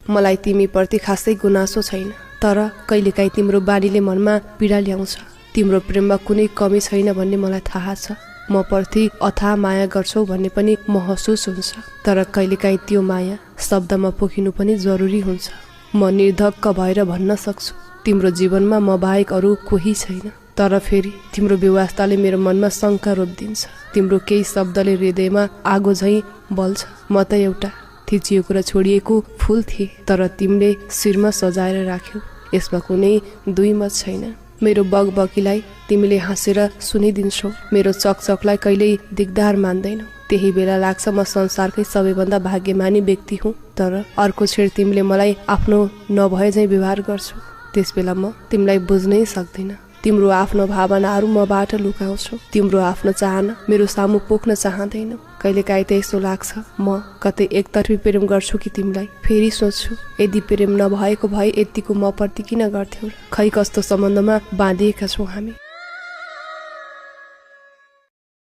मलाई तिमीप्रति खासै गुनासो छैन, तर कहिलेकाहीँ तिम्रो बानीले मनमा पीडा ल्याउँछ। तिम्रो प्रेममा कुनै कमी छैन भन्ने मलाई थाहा छ। म प्रति अथाह माया गर्छौ भन्ने पनि महसुस हुन्छ, तर कहिलेकाहीँ त्यो माया शब्दमा पोखिनु पनि जरुरी हुन्छ। म निर्धक्क भएर भन्न सक्छु तिम्रो जीवनमा म बाहेक अरू कोही छैन, तर फेरि तिम्रो व्यवस्थाले मेरो मनमा शङ्का रोपिदिन्छ। तिम्रो केही शब्दले हृदयमा आगो झैँ बल्छ। म त एउटा थिचिएको र छोडिएको फूल थिए, तर तिमीले शिरमा सजाएर राख्यौ। यसमा कुनै दुई मत छैन। मेरो बगबकीलाई तिमीले हाँसेर सुनिदिन्छौ, मेरो चकचकलाई कहिल्यै दिगदार मान्दैनौ। त्यही बेला लाग्छ म संसारकै सबैभन्दा भाग्यमानी व्यक्ति हुँ। तर अर्को छेड तिमीले मलाई आफ्नो नभए झैँ व्यवहार गर्छौ। त्यस बेला म तिमीलाई बुझ्नै सक्दिन। तिम्रो आफ्नो भावनाहरू मबाट लुकाउँछौ। तिम्रो आफ्नो चाहना मेरो सामु पोख्न चाहँदैनौ। कहिलेकाहीँ त यस्तो लाग्छ म कतै एकतर्फी प्रेम गर्छु कि तिमीलाई। फेरि सोच्छु यदि प्रेम नभएको भए यतिको म प्रति किन गर्थ्यौ र? खै कस्तो सम्बन्धमा बाँधिएका छौँ हामी।